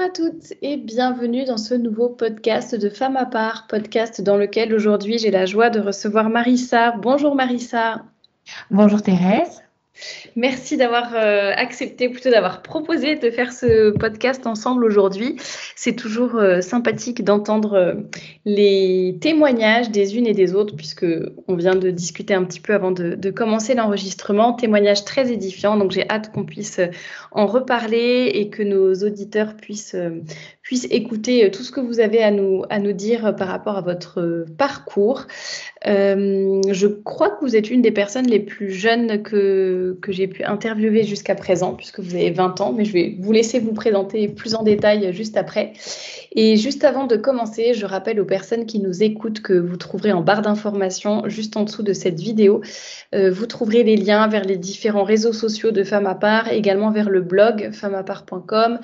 à toutes et bienvenue dans ce nouveau podcast de Femmes à part, podcast dans lequel aujourd'hui j'ai la joie de recevoir Marissa. Bonjour Marissa. Bonjour Thérèse. Merci d'avoir accepté, plutôt d'avoir proposé de faire ce podcast ensemble aujourd'hui. C'est toujours sympathique d'entendre les témoignages des unes et des autres, puisque on vient de discuter un petit peu avant de commencer l'enregistrement. Témoignages très édifiants, donc j'ai hâte qu'on puisse en reparler et que nos auditeurs puissent écouter tout ce que vous avez à nous dire par rapport à votre parcours. Je crois que vous êtes une des personnes les plus jeunes que j'ai pu interviewer jusqu'à présent, puisque vous avez 20 ans, mais je vais vous laisser vous présenter plus en détail juste après. Et juste avant de commencer, je rappelle aux personnes qui nous écoutent que vous trouverez en barre d'informations, juste en dessous de cette vidéo, vous trouverez les liens vers les différents réseaux sociaux de Femmes à part, également vers le blog femmesapart.com,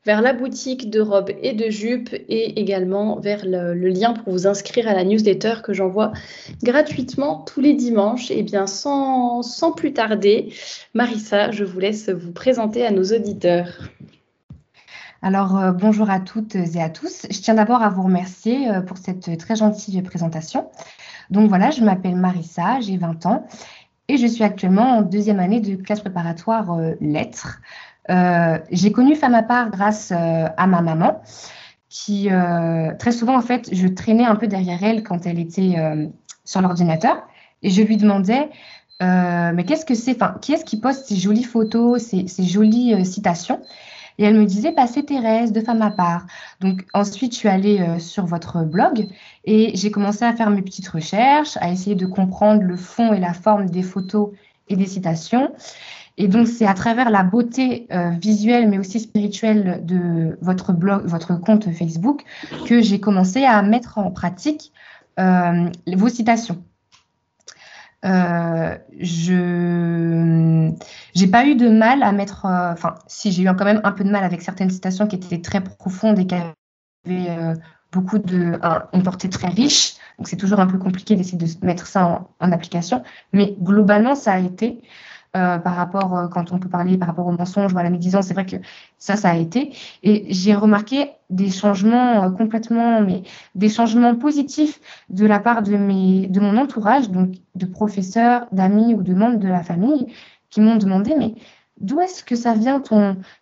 vers la boutique de robes et de jupes et également vers le lien pour vous inscrire à la newsletter que j'envoie gratuitement tous les dimanches. Et bien sans plus tarder, Marissa, je vous laisse vous présenter à nos auditeurs. Alors bonjour à toutes et à tous. Je tiens d'abord à vous remercier pour cette très gentille présentation. Donc voilà, je m'appelle Marissa, j'ai 20 ans et je suis actuellement en deuxième année de classe préparatoire lettres. J'ai connu Femmes à part grâce à ma maman qui, très souvent, en fait, je traînais un peu derrière elle quand elle était sur l'ordinateur et je lui demandais mais qu'est-ce que c'est, qui est-ce qui poste ces jolies photos, ces jolies citations? Et elle me disait, c'est Thérèse de Femmes à part. Donc ensuite, je suis allée sur votre blog et j'ai commencé à faire mes petites recherches, à essayer de comprendre le fond et la forme des photos et des citations. Et donc, c'est à travers la beauté visuelle, mais aussi spirituelle de votre blog, votre compte Facebook, que j'ai commencé à mettre en pratique vos citations. Je n'ai pas eu de mal à mettre... si, j'ai eu quand même un peu de mal avec certaines citations qui étaient très profondes et qui avaient une portée très riche. Donc, c'est toujours un peu compliqué d'essayer de mettre ça en application. Mais globalement, ça a été... par rapport, quand on peut parler par rapport aux mensonges ou à la médisance, c'est vrai que ça a été. Et j'ai remarqué des changements des changements positifs de la part de mon entourage, donc de professeurs, d'amis ou de membres de la famille, qui m'ont demandé, mais d'où est-ce que ça vient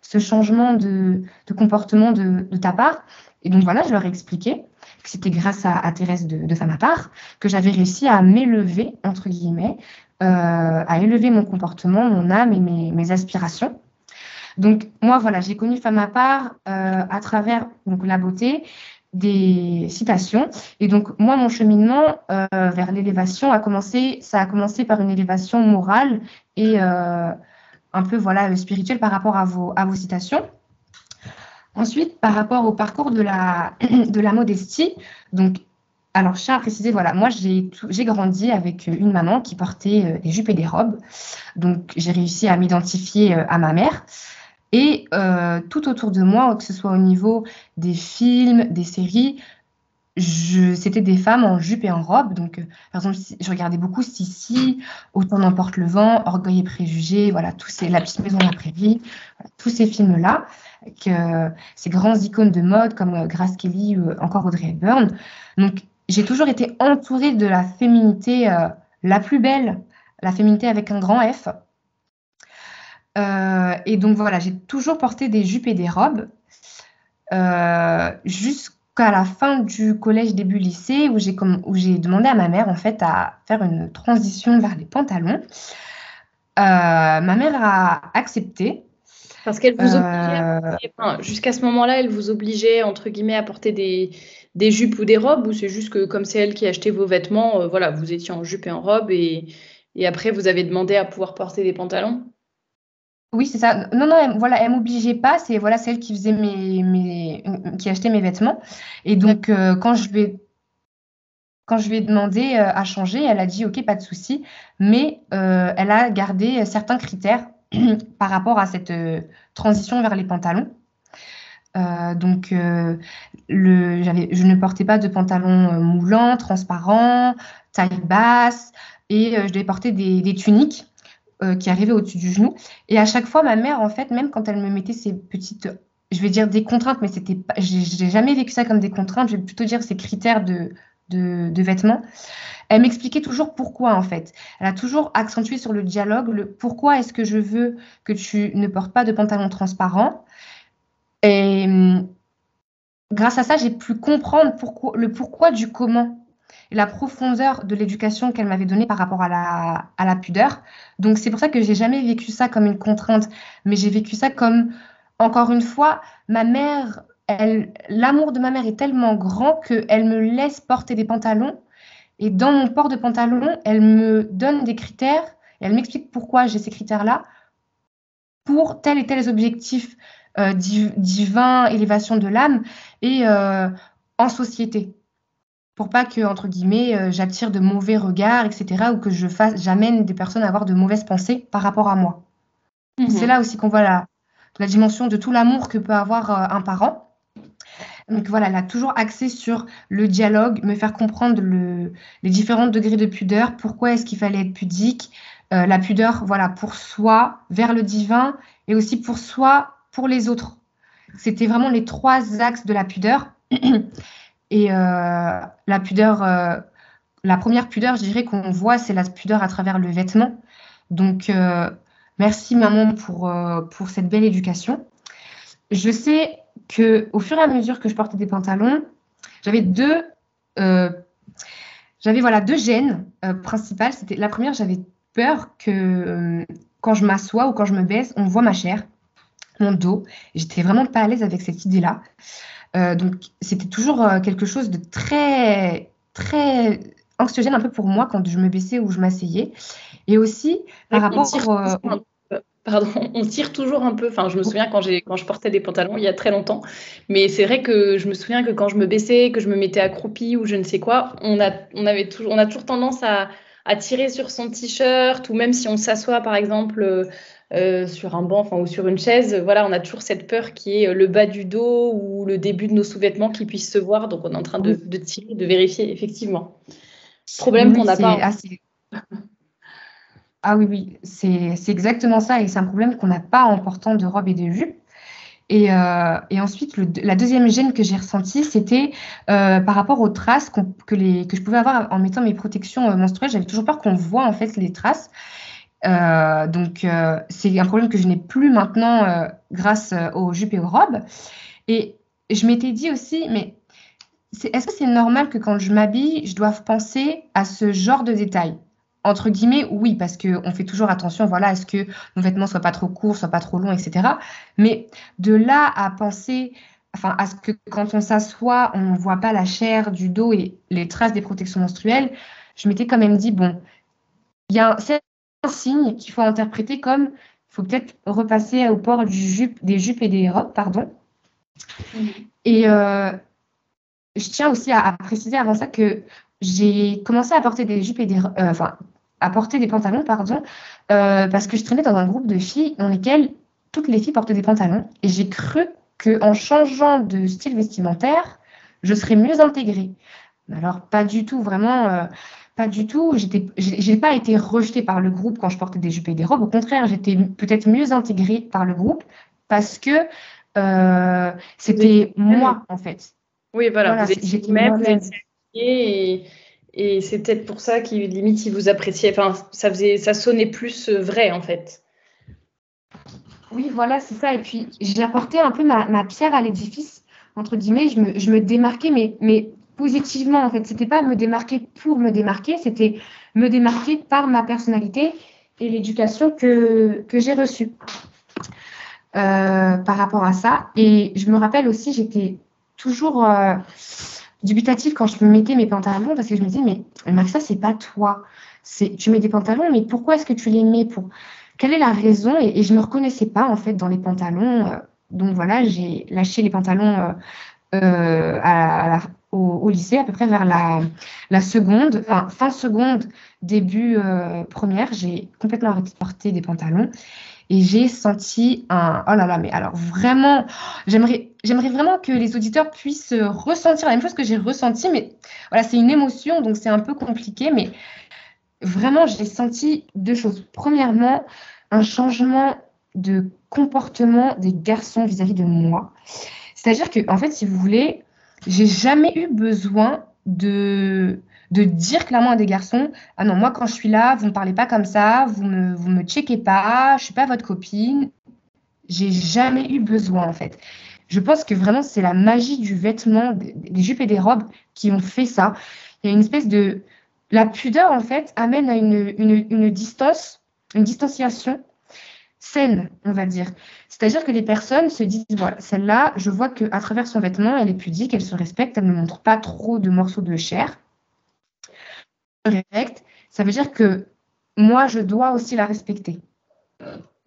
ce changement de comportement de ta part? Et donc voilà, je leur ai expliqué que c'était grâce à Thérèse de Femmes à part que j'avais réussi à m'élever, entre guillemets, à élever mon comportement, mon âme et mes aspirations. Donc, moi, voilà, j'ai connu Femmes à part à travers la beauté, des citations. Et donc, moi, mon cheminement vers l'élévation ça a commencé par une élévation morale et un peu spirituelle par rapport à vos citations. Ensuite, par rapport au parcours de la modestie, donc, alors, je tiens à préciser, moi, j'ai grandi avec une maman qui portait des jupes et des robes. Donc, j'ai réussi à m'identifier à ma mère. Et tout autour de moi, que ce soit au niveau des films, des séries, c'était des femmes en jupe et en robe. Donc, par exemple, je regardais beaucoup Sissi, Autant n'emporte le vent, Orgueil et préjugés, La petite maison de la prairie, tous ces films-là, avec ces grands icônes de mode comme Grace Kelly ou encore Audrey Hepburn. Donc, j'ai toujours été entourée de la féminité la plus belle, la féminité avec un grand F. Et donc voilà, j'ai toujours porté des jupes et des robes jusqu'à la fin du collège, début lycée, où j'ai demandé à ma mère en fait à faire une transition vers les pantalons. Ma mère a accepté. Parce qu'elle vous obligeait, jusqu'à ce moment-là, elle vous obligeait, entre guillemets, à porter des jupes ou des robes, ou c'est juste que comme c'est elle qui achetait vos vêtements, vous étiez en jupe et en robe, et après, vous avez demandé à pouvoir porter des pantalons? Oui, c'est ça. Non, elle m'obligeait pas. C'est elle qui faisait qui achetait mes vêtements. Et donc, quand je lui ai demandé à changer, elle a dit OK, pas de souci, mais elle a gardé certains critères par rapport à cette transition vers les pantalons. Donc, je ne portais pas de pantalons moulants, transparents, taille basse, et je devais porter des tuniques qui arrivaient au-dessus du genou. Et à chaque fois, ma mère, en fait, même quand elle me mettait ces petites je vais dire des contraintes, mais c'était pas, j'ai jamais vécu ça comme des contraintes, je vais plutôt dire ces critères de vêtements. Elle m'expliquait toujours pourquoi, en fait. Elle a toujours accentué sur le dialogue, le pourquoi est-ce que je veux que tu ne portes pas de pantalon transparent. Et grâce à ça, j'ai pu comprendre le pourquoi du comment et la profondeur de l'éducation qu'elle m'avait donnée par rapport à la pudeur. Donc, c'est pour ça que j'ai jamais vécu ça comme une contrainte, mais j'ai vécu ça comme, encore une fois, ma mère, l'amour de ma mère est tellement grand qu'elle me laisse porter des pantalons. Et dans mon port de pantalon, elle me donne des critères et elle m'explique pourquoi j'ai ces critères-là pour tel et tel objectif divin, élévation de l'âme et en société. Pour pas que, entre guillemets, j'attire de mauvais regards, etc. ou que j'amène des personnes à avoir de mauvaises pensées par rapport à moi. C'est là aussi qu'on voit la dimension de tout l'amour que peut avoir un parent. Donc voilà, elle a toujours axé sur le dialogue, me faire comprendre les différents degrés de pudeur, pourquoi est-ce qu'il fallait être pudique, la pudeur, voilà, pour soi, vers le divin, et aussi pour soi, pour les autres. C'était vraiment les 3 axes de la pudeur. Et la pudeur, la première pudeur, je dirais qu'on voit, c'est la pudeur à travers le vêtement. Donc, merci maman pour cette belle éducation. Je sais qu'au fur et à mesure que je portais des pantalons, j'avais voilà, 2 gênes principales. La première, j'avais peur que quand je m'assois ou quand je me baisse, on voit ma chair, mon dos. Et j'étais vraiment pas à l'aise avec cette idée-là. Donc, c'était toujours quelque chose de très, très anxiogène un peu pour moi quand je me baissais ou je m'asseyais. Et aussi, par rapport Pardon, on tire toujours un peu. Enfin, je me souviens quand je portais des pantalons il y a très longtemps. Mais c'est vrai que je me souviens que quand je me baissais, que je me mettais accroupie ou je ne sais quoi, on a toujours tendance à tirer sur son t-shirt ou même si on s'assoit par exemple sur un banc ou sur une chaise, voilà, on a toujours cette peur qui est le bas du dos ou le début de nos sous-vêtements qui puissent se voir. Donc on est en train de tirer, de vérifier effectivement. Problème qu'on n'a pas. Ah oui, oui, c'est exactement ça et c'est un problème qu'on n'a pas en portant de robe et de jupe. Et ensuite, la deuxième gêne que j'ai ressentie, c'était par rapport aux traces que je pouvais avoir en mettant mes protections menstruelles. J'avais toujours peur qu'on voit en fait les traces. Donc, c'est un problème que je n'ai plus maintenant grâce aux jupes et aux robes. Et je m'étais dit aussi, mais est-ce que c'est normal que quand je m'habille, je doive penser à ce genre de détails? Entre guillemets, oui, parce qu'on fait toujours attention, voilà, à ce que nos vêtements soient pas trop courts, soient pas trop longs, etc. Mais de là à penser, enfin, à ce que quand on s'assoit, on ne voit pas la chair du dos et les traces des protections menstruelles, je m'étais quand même dit, bon, c'est un signe qu'il faut interpréter comme, il faut peut-être repasser au port des jupes et des robes, pardon. Et je tiens aussi à préciser avant ça que j'ai commencé à porter des jupes et à porter des pantalons, pardon, parce que je traînais dans un groupe de filles dans lesquelles toutes les filles portaient des pantalons. Et j'ai cru qu'en changeant de style vestimentaire, je serais mieux intégrée. Alors, pas du tout, vraiment, pas du tout. J'ai pas été rejetée par le groupe quand je portais des jupes et des robes. Au contraire, j'étais peut-être mieux intégrée par le groupe parce que c'était moi, en fait. Oui, voilà, vous étiez vous-même, vous étiez et c'est peut-être pour ça qu'il limite il vous appréciait. Enfin, ça sonnait plus vrai en fait. Oui, voilà, c'est ça. Et puis j'ai apporté un peu ma pierre à l'édifice, entre guillemets. Je me démarquais, mais positivement en fait. C'était pas me démarquer pour me démarquer, c'était me démarquer par ma personnalité et l'éducation que j'ai reçue par rapport à ça. Et je me rappelle aussi, j'étais toujours dubitative quand je me mettais mes pantalons parce que je me disais, mais Maxa, c'est pas toi. Tu mets des pantalons, mais pourquoi est-ce que tu les mets Quelle est la raison et je ne me reconnaissais pas en fait dans les pantalons. Donc voilà, j'ai lâché les pantalons au lycée, à peu près vers la seconde, enfin fin seconde, début première, j'ai complètement arrêté de porter des pantalons. Et j'ai senti oh là là, mais alors vraiment, j'aimerais vraiment que les auditeurs puissent ressentir la même chose que j'ai ressenti, mais voilà, c'est une émotion, donc c'est un peu compliqué, mais vraiment, j'ai senti 2 choses. Premièrement, un changement de comportement des garçons vis-à-vis de moi. C'est-à-dire que, en fait, si vous voulez, j'ai jamais eu besoin de dire clairement à des garçons, ah non, moi, quand je suis là, vous ne me parlez pas comme ça, vous me checkez pas, je suis pas votre copine. J'ai jamais eu besoin, en fait. Je pense que vraiment, c'est la magie du vêtement, des jupes et des robes qui ont fait ça. Il y a une espèce de... La pudeur, en fait, amène à une distance, une distanciation saine, on va dire. C'est-à-dire que les personnes se disent, voilà, celle-là, je vois qu'à travers son vêtement, elle est pudique, elle se respecte, elle ne montre pas trop de morceaux de chair. Elle se respecte, ça veut dire que moi, je dois aussi la respecter.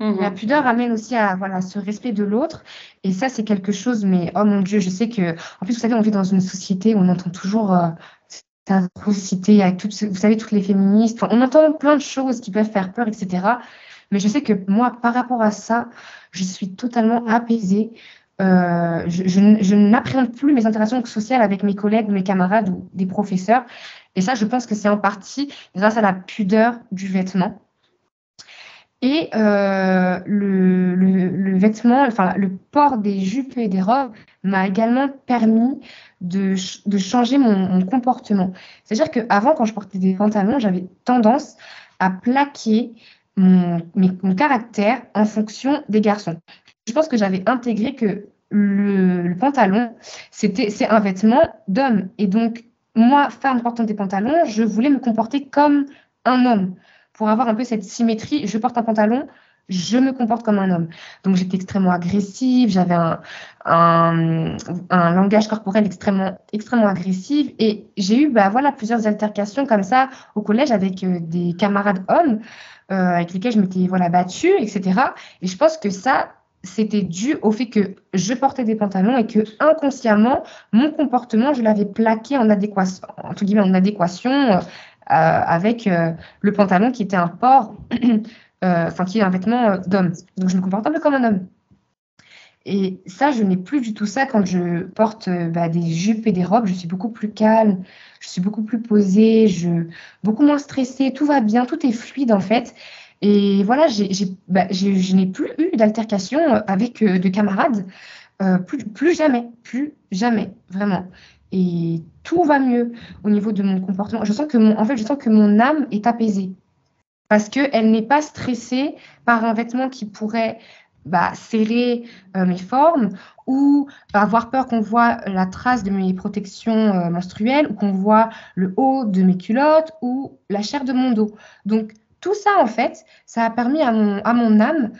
La pudeur amène aussi à voilà, ce respect de l'autre. Et ça, c'est quelque chose, mais oh mon Dieu, je sais que. En plus, vous savez, on vit dans une société où on entend toujours cette atrocité avec toutes, vous savez, toutes les féministes. Enfin, on entend plein de choses qui peuvent faire peur, etc. Mais je sais que moi, par rapport à ça, je suis totalement apaisée. Je n'appréhende plus mes interactions sociales avec mes collègues, mes camarades ou des professeurs. Et ça, je pense que c'est en partie grâce à la pudeur du vêtement. Et le vêtement, enfin le port des jupes et des robes m'a également permis de changer mon comportement. C'est-à-dire qu'avant, quand je portais des pantalons, j'avais tendance à plaquer mon caractère en fonction des garçons. Je pense que j'avais intégré que le pantalon, c'est un vêtement d'homme. Et donc, moi, femme portant des pantalons, je voulais me comporter comme un homme pour avoir un peu cette symétrie. Je porte un pantalon, je me comporte comme un homme. Donc j'étais extrêmement agressive, j'avais un langage corporel extrêmement agressif et j'ai eu voilà, plusieurs altercations comme ça au collège avec des camarades hommes avec lesquels je m'étais voilà, battue, etc. Et je pense que ça, c'était dû au fait que je portais des pantalons et que inconsciemment, mon comportement, je l'avais plaqué en adéquation, entre guillemets, en adéquation avec le pantalon qui était un port, enfin qui est un vêtement d'homme. Donc je me comporte un peu comme un homme. Et ça, je n'ai plus du tout ça quand je porte des jupes et des robes. Je suis beaucoup plus calme, je suis beaucoup plus posée, beaucoup moins stressée. Tout va bien, tout est fluide en fait. Et voilà, je n'ai plus eu d'altercation avec de camarades. Plus jamais, vraiment. Et tout va mieux au niveau de mon comportement. Je sens que mon âme est apaisée parce qu'elle n'est pas stressée par un vêtement qui pourrait serrer mes formes ou avoir peur qu'on voit la trace de mes protections menstruelles ou qu'on voit le haut de mes culottes ou la chair de mon dos. Donc, tout ça, en fait, ça a permis à mon âme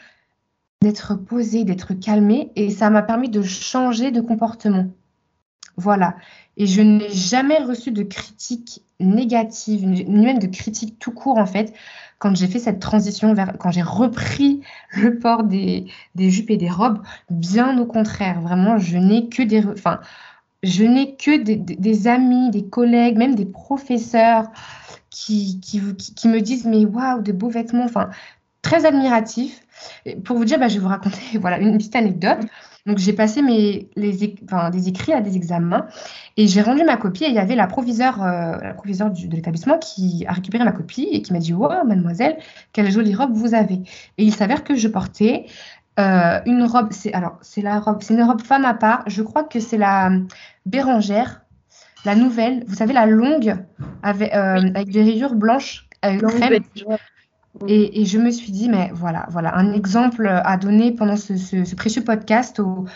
d'être posée, d'être calmée et ça m'a permis de changer de comportement. Voilà. Et je n'ai jamais reçu de critiques négatives, ni même de critiques tout court, en fait, quand j'ai fait cette transition quand j'ai repris le port des jupes et des robes. Bien au contraire, vraiment, je n'ai que des amis, des collègues, même des professeurs qui me disent, mais waouh, de beaux vêtements, enfin, très admiratifs. Et pour vous dire, je vais vous raconter voilà, une petite anecdote. Donc, j'ai passé des écrits à des examens et j'ai rendu ma copie et il y avait la proviseure de l'établissement qui a récupéré ma copie et qui m'a dit « Wow, mademoiselle, quelle jolie robe vous avez !» Et il s'avère que je portais une robe, c'est une robe femme à part. Je crois que c'est la Bérangère, la nouvelle, vous savez, la longue avec des rayures blanches crème. Et je me suis dit, mais voilà, un exemple à donner pendant ce précieux podcast aux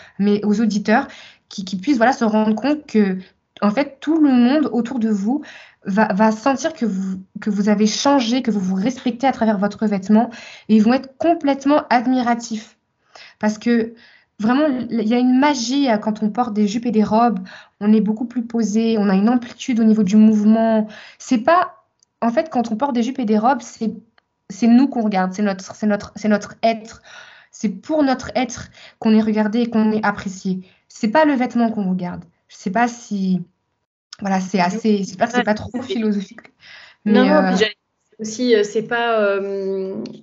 auditeurs qui puissent se rendre compte que, en fait, tout le monde autour de vous va sentir que vous avez changé, que vous vous respectez à travers votre vêtement et ils vont être complètement admiratifs. Parce que vraiment, il y a une magie quand on porte des jupes et des robes, on est beaucoup plus posé, on a une amplitude au niveau du mouvement. C'est pas, en fait, quand on porte des jupes et des robes, c'est nous qu'on regarde, c'est notre être. C'est pour notre être qu'on est regardé et qu'on est apprécié. C'est pas le vêtement qu'on regarde. Je sais pas si, voilà, j'espère que c'est pas trop philosophique. Mais non, aussi, c'est pas,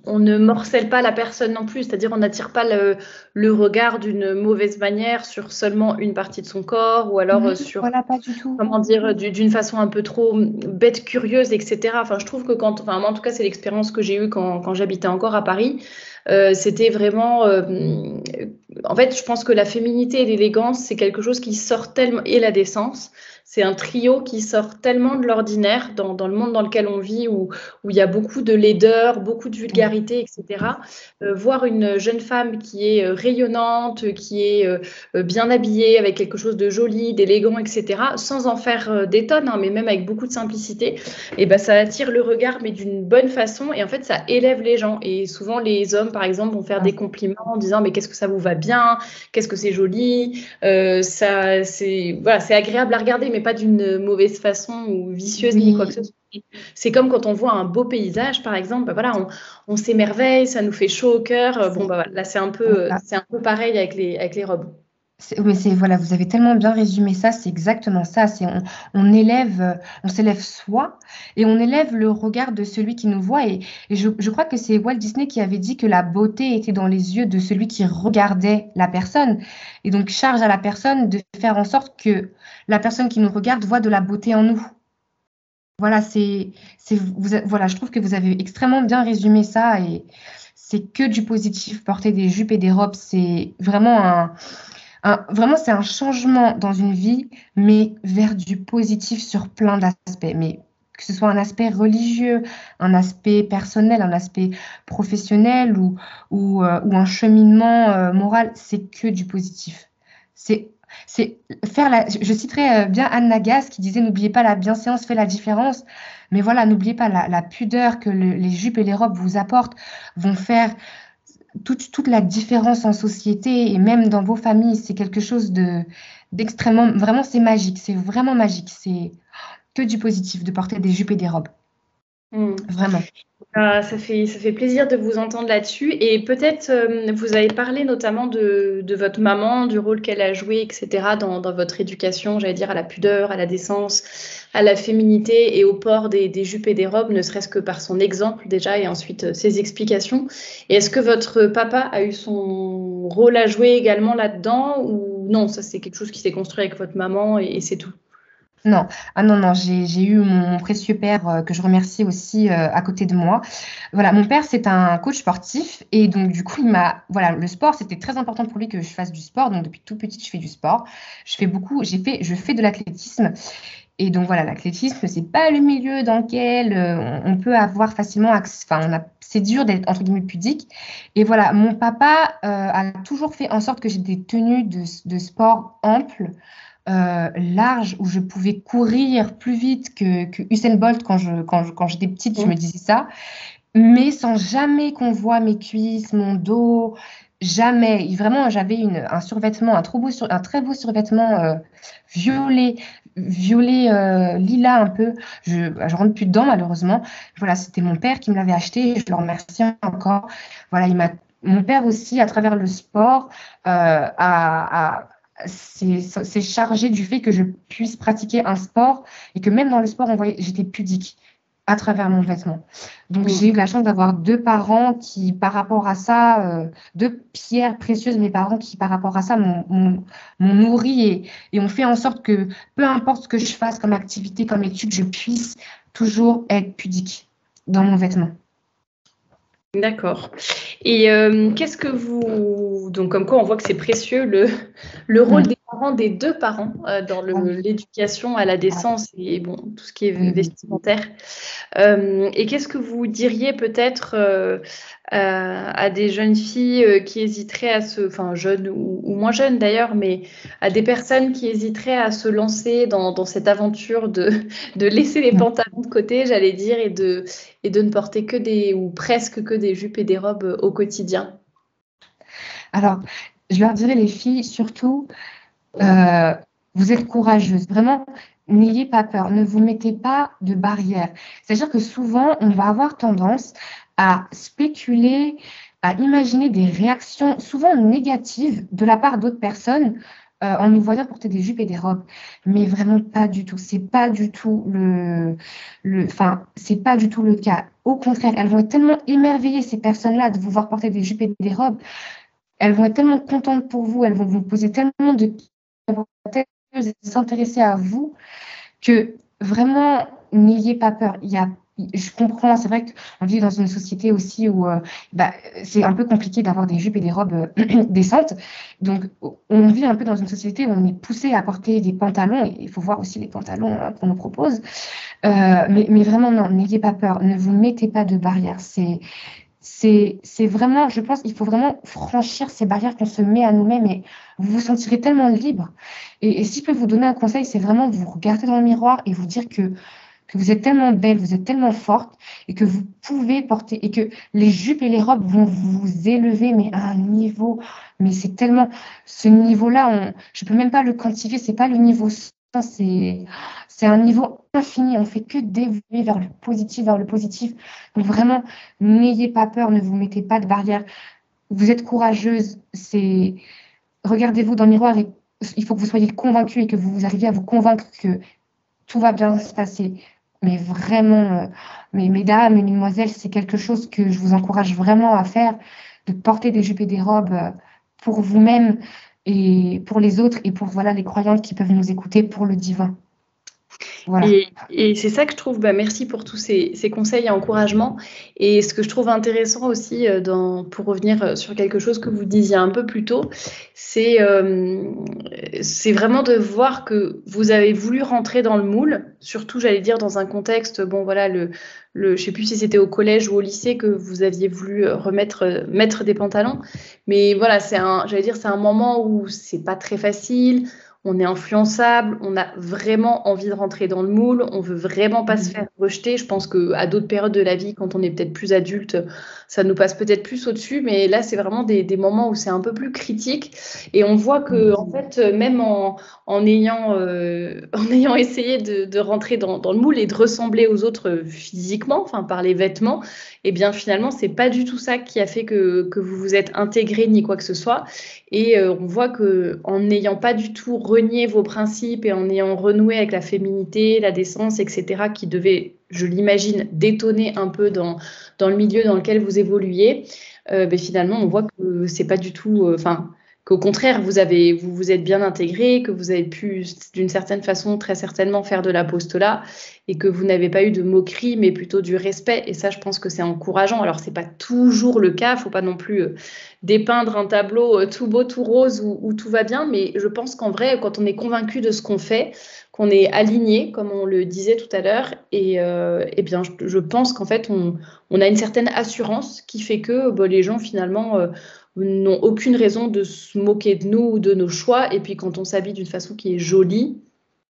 on ne morcelle pas la personne non plus, c'est-à-dire on n'attire pas le regard d'une mauvaise manière sur seulement une partie de son corps ou alors sur, Voilà, pas du tout. comment dire, d'une façon un peu trop bête, curieuse, etc. Enfin, je trouve que enfin, moi en tout cas, c'est l'expérience que j'ai eue quand j'habitais encore à Paris. C'était vraiment, en fait, je pense que la féminité et l'élégance, c'est quelque chose qui sort tellement, et la décence, c'est un trio qui sort tellement de l'ordinaire dans le monde dans lequel on vit, où il y a beaucoup de laideur, beaucoup de vulgarité, etc. Voir une jeune femme qui est rayonnante, qui est bien habillée, avec quelque chose de joli, d'élégant, etc., sans en faire des tonnes, hein, mais même avec beaucoup de simplicité, et ben, ça attire le regard, mais d'une bonne façon, et en fait, ça élève les gens. Et souvent, les hommes, par exemple, vont faire des compliments en disant, mais qu'est-ce que ça vous va bien, qu'est-ce que c'est joli, voilà, c'est agréable à regarder, mais pas d'une mauvaise façon ou vicieuse ni quoi que ce soit. C'est comme quand on voit un beau paysage, par exemple, ben voilà, on s'émerveille, ça nous fait chaud au cœur. Bon, ben voilà, là, c'est un peu pareil avec les robes. Mais voilà, vous avez tellement bien résumé ça, c'est exactement ça. On s'élève soi et on élève le regard de celui qui nous voit. Et je crois que c'est Walt Disney qui avait dit que la beauté était dans les yeux de celui qui regardait la personne. Et donc, charge à la personne de faire en sorte que la personne qui nous regarde voit de la beauté en nous. Voilà, voilà, je trouve que vous avez extrêmement bien résumé ça et c'est que du positif. Porter des jupes et des robes, c'est vraiment vraiment, c'est un changement dans une vie, mais vers du positif sur plein d'aspects. Mais que ce soit un aspect religieux, un aspect personnel, un aspect professionnel ou un cheminement moral, c'est que du positif. Je citerai bien Anne Nagas qui disait n'oubliez pas, la bienséance fait la différence. Mais voilà, n'oubliez pas la pudeur que les jupes et les robes vous apportent vont faire toute la différence en société et même dans vos familles. C'est quelque chose d'extrêmement, vraiment, c'est magique. C'est vraiment magique. C'est que du positif de porter des jupes et des robes. Vraiment. Ça fait plaisir de vous entendre là-dessus. Et peut-être, vous avez parlé notamment de votre maman, du rôle qu'elle a joué, etc., dans votre éducation, j'allais dire, à la pudeur, à la décence, à la féminité et au port des jupes et des robes, ne serait-ce que par son exemple déjà, et ensuite ses explications. Et est-ce que votre papa a eu son rôle à jouer également là-dedans, ou non, ça c'est quelque chose qui s'est construit avec votre maman et c'est tout? Non, non, j'ai eu mon précieux père que je remercie aussi à côté de moi. Voilà, mon père, c'est un coach sportif et donc du coup, voilà, le sport, c'était très important pour lui que je fasse du sport. Donc depuis tout petite, je fais du sport. Je fais de l'athlétisme. Et donc voilà, l'athlétisme, c'est pas le milieu dans lequel on peut avoir facilement accès. Enfin, c'est dur d'être entre guillemets pudique. Et voilà, mon papa a toujours fait en sorte que j'ai des tenues de sport amples, larges, où je pouvais courir plus vite que Usain Bolt quand j'étais petite, je me disais ça, mais sans jamais qu'on voit mes cuisses, mon dos, jamais. Vraiment, j'avais un survêtement, un très beau survêtement violet, lilas un peu. Je rentre plus dedans malheureusement. Voilà, c'était mon père qui me l'avait acheté. Je le remercie encore. Voilà, mon père aussi, à travers le sport, s'est chargé du fait que je puisse pratiquer un sport et que même dans le sport, j'étais pudique à travers mon vêtement. Donc, j'ai eu la chance d'avoir deux parents qui, par rapport à ça, deux pierres précieuses, mes parents qui, par rapport à ça, m'ont nourri et ont fait en sorte que, peu importe ce que je fasse comme activité, comme étude, je puisse toujours être pudique dans mon vêtement. D'accord. Et qu'est-ce que vous... Donc, comme quoi, on voit que c'est précieux, le rôle des parents, des deux parents, dans l'éducation à la décence et bon, tout ce qui est vestimentaire. Et qu'est-ce que vous diriez peut-être à des jeunes filles qui hésiteraient enfin jeunes ou moins jeunes d'ailleurs, mais à des personnes qui hésiteraient à se lancer dans cette aventure de laisser les pantalons de côté, j'allais dire, et de ne porter ou presque que des jupes et des robes au quotidien? Alors, je leur dirais, les filles, surtout, vous êtes courageuses. Vraiment, n'ayez pas peur. Ne vous mettez pas de barrière. C'est-à-dire que souvent, on va avoir tendance à spéculer, à imaginer des réactions souvent négatives de la part d'autres personnes en nous voyant porter des jupes et des robes. Mais vraiment pas du tout. C'est pas du tout c'est pas du tout le cas. Au contraire, elles vont être tellement émerveillées, ces personnes-là, de vous voir porter des jupes et des robes. Elles vont être tellement contentes pour vous. Elles vont vous poser tellement de questions. Elles vont tellement s'intéresser à vous que vraiment, n'ayez pas peur. Je comprends, c'est vrai qu'on vit dans une société aussi où c'est un peu compliqué d'avoir des jupes et des robes décentes. Donc, on vit un peu dans une société où on est poussé à porter des pantalons. Et il faut voir aussi les pantalons qu'on nous propose. Mais vraiment, non, n'ayez pas peur. Ne vous mettez pas de barrières. C'est vraiment, je pense, il faut vraiment franchir ces barrières qu'on se met à nous-mêmes et vous vous sentirez tellement libre. Et si je peux vous donner un conseil, c'est vraiment vous regarder dans le miroir et vous dire que vous êtes tellement belle, vous êtes tellement forte et que vous pouvez porter et que les jupes et les robes vont vous élever mais à un niveau, mais c'est tellement ce niveau-là, je peux même pas le quantifier, c'est pas le niveau 100, c'est un niveau infini, on fait que d'évoluer vers le positif, vers le positif. Donc vraiment, n'ayez pas peur, ne vous mettez pas de barrière. Vous êtes courageuse, regardez-vous dans le miroir et il faut que vous soyez convaincue et que vous arriviez à vous convaincre que tout va bien se passer. Mais vraiment, mesdames et mesdemoiselles, c'est quelque chose que je vous encourage vraiment à faire, de porter des jupes et des robes pour vous-même et pour les autres et pour les croyantes qui peuvent nous écouter pour le divin. Voilà. Et c'est ça que je trouve, merci pour tous ces conseils et encouragements. Et ce que je trouve intéressant aussi, pour revenir sur quelque chose que vous disiez un peu plus tôt, c'est vraiment de voir que vous avez voulu rentrer dans le moule, surtout j'allais dire dans un contexte, je sais plus si c'était au collège ou au lycée que vous aviez voulu mettre des pantalons. Mais voilà, c'est un moment où c'est pas très facile. On est influençable, on a vraiment envie de rentrer dans le moule, on veut vraiment pas se faire rejeter. Je pense qu'à d'autres périodes de la vie, quand on est peut-être plus adulte, ça nous passe peut-être plus au-dessus, mais là, c'est vraiment des moments où c'est un peu plus critique. Et on voit que, en fait, même en ayant essayé de rentrer dans le moule et de ressembler aux autres physiquement, enfin par les vêtements, eh bien finalement, c'est pas du tout ça qui a fait que vous vous êtes intégré ni quoi que ce soit. Et on voit qu'en n'ayant pas du tout renié vos principes et en ayant renoué avec la féminité, la décence, etc., qui devait, je l'imagine, détonner un peu dans le milieu dans lequel vous évoluiez, finalement, on voit que c'est pas du tout... qu'au contraire, vous vous êtes bien intégré, que vous avez pu, d'une certaine façon, très certainement faire de l'apostolat et que vous n'avez pas eu de moquerie, mais plutôt du respect. Et ça, je pense que c'est encourageant. Alors, c'est pas toujours le cas. Il ne faut pas non plus dépeindre un tableau tout beau, tout rose où tout va bien. Mais je pense qu'en vrai, quand on est convaincu de ce qu'on fait, qu'on est aligné, comme on le disait tout à l'heure, bien, je pense qu'en fait, on a une certaine assurance qui fait que les gens, finalement... n'ont aucune raison de se moquer de nous ou de nos choix. Et puis quand on s'habille d'une façon qui est jolie,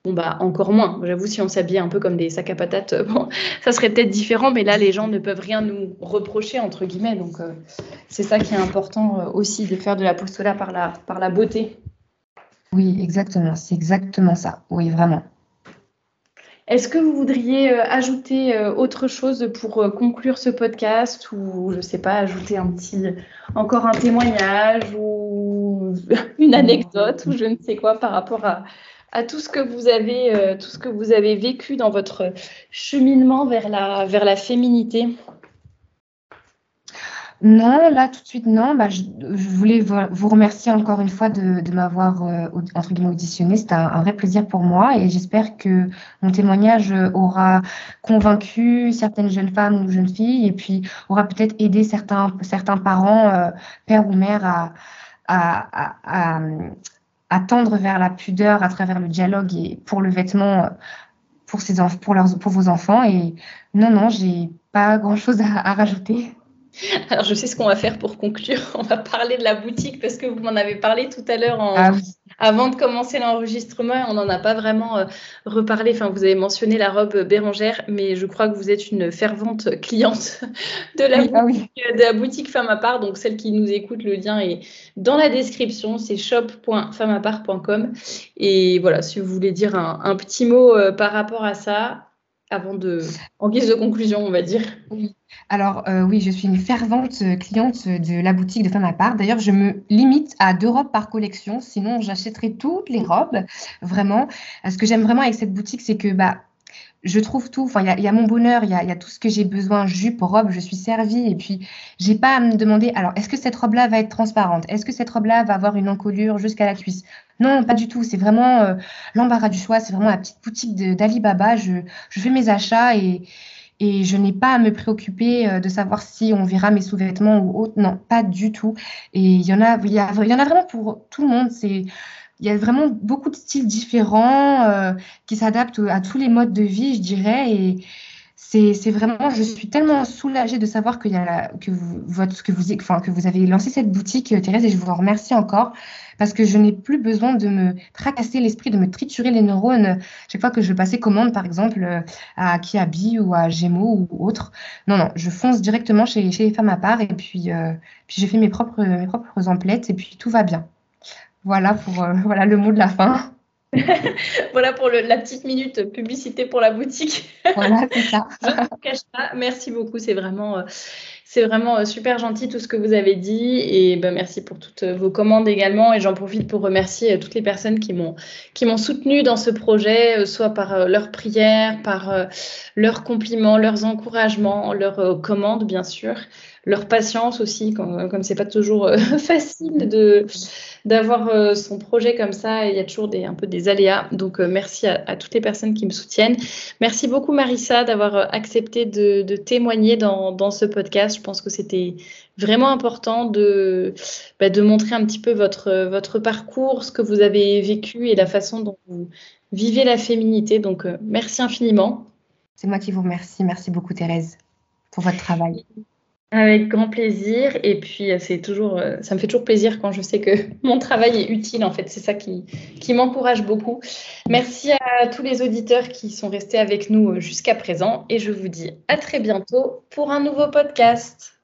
encore moins. J'avoue, si on s'habillait un peu comme des sacs à patates, ça serait peut-être différent, mais là, les gens ne peuvent rien nous reprocher, entre guillemets. Donc, c'est ça qui est important aussi, de faire de l'apostolat par la beauté. Oui, exactement. C'est exactement ça. Oui, vraiment. Est-ce que vous voudriez ajouter autre chose pour conclure ce podcast ou, je ne sais pas, ajouter encore un témoignage ou une anecdote ou je ne sais quoi par rapport à tout ce que vous avez vécu dans votre cheminement vers la féminité? Non, là tout de suite non. Je voulais vous remercier encore une fois de m'avoir entre guillemets auditionné. C'était un vrai plaisir pour moi et j'espère que mon témoignage aura convaincu certaines jeunes femmes ou jeunes filles et puis aura peut-être aidé certains parents, père ou mère, à tendre vers la pudeur à travers le dialogue et pour le vêtement pour vos enfants. Et non, j'ai pas grand-chose à rajouter. Alors, je sais ce qu'on va faire pour conclure. On va parler de la boutique parce que vous m'en avez parlé tout à l'heure avant de commencer l'enregistrement et on n'en a pas vraiment reparlé. Enfin, vous avez mentionné la robe Bérangère, mais je crois que vous êtes une fervente cliente de la boutique Femme à part. Donc, celle qui nous écoute, le lien est dans la description. C'est shop.femmeapart.com. Et voilà, si vous voulez dire un petit mot par rapport à ça, en guise de conclusion, on va dire. Oui. Alors, oui, je suis une fervente cliente de la boutique de Femme à part. D'ailleurs, je me limite à 2 robes par collection, sinon j'achèterai toutes les robes, vraiment. Ce que j'aime vraiment avec cette boutique, c'est que je trouve tout. Enfin, il y a mon bonheur, il y a tout ce que j'ai besoin, jupe, robe, je suis servie. Et puis, j'ai pas à me demander, alors, est-ce que cette robe-là va être transparente? Est-ce que cette robe-là va avoir une encolure jusqu'à la cuisse? Non, pas du tout. C'est vraiment l'embarras du choix. C'est vraiment la petite boutique d'Ali Baba. Je fais mes achats et je n'ai pas à me préoccuper de savoir si on verra mes sous-vêtements ou autre. Non, pas du tout. Et il y en a vraiment pour tout le monde. Il y a vraiment beaucoup de styles différents qui s'adaptent à tous les modes de vie, je dirais. Et c'est vraiment, je suis tellement soulagée de savoir que vous avez lancé cette boutique, Thérèse, et je vous en remercie encore parce que je n'ai plus besoin de me tracasser l'esprit, de me triturer les neurones chaque fois que je passais commande, par exemple, à Kiabi ou à Gémeaux ou autre. Non, non, je fonce directement chez les femmes à part et puis je fais mes propres emplettes et puis tout va bien. Voilà pour voilà le mot de la fin. Voilà pour la petite minute publicité pour la boutique. Voilà, c'est ça. Je ne vous cache pas. Merci beaucoup. C'est vraiment super gentil tout ce que vous avez dit. Et ben, merci pour toutes vos commandes également. Et j'en profite pour remercier toutes les personnes qui m'ont soutenue dans ce projet, soit par leurs prières, par leurs compliments, leurs encouragements, leurs commandes, bien sûr, leur patience aussi, comme c'est pas toujours facile d'avoir son projet comme ça. Il y a toujours un peu des aléas. Donc, merci à toutes les personnes qui me soutiennent. Merci beaucoup, Marissa, d'avoir accepté de témoigner dans ce podcast. Je pense que c'était vraiment important de montrer un petit peu votre parcours, ce que vous avez vécu et la façon dont vous vivez la féminité. Donc, merci infiniment. C'est moi qui vous remercie. Merci beaucoup, Thérèse, pour votre travail. Avec grand plaisir. Et puis, ça me fait toujours plaisir quand je sais que mon travail est utile. En fait, c'est ça qui m'encourage beaucoup. Merci à tous les auditeurs qui sont restés avec nous jusqu'à présent. Et je vous dis à très bientôt pour un nouveau podcast.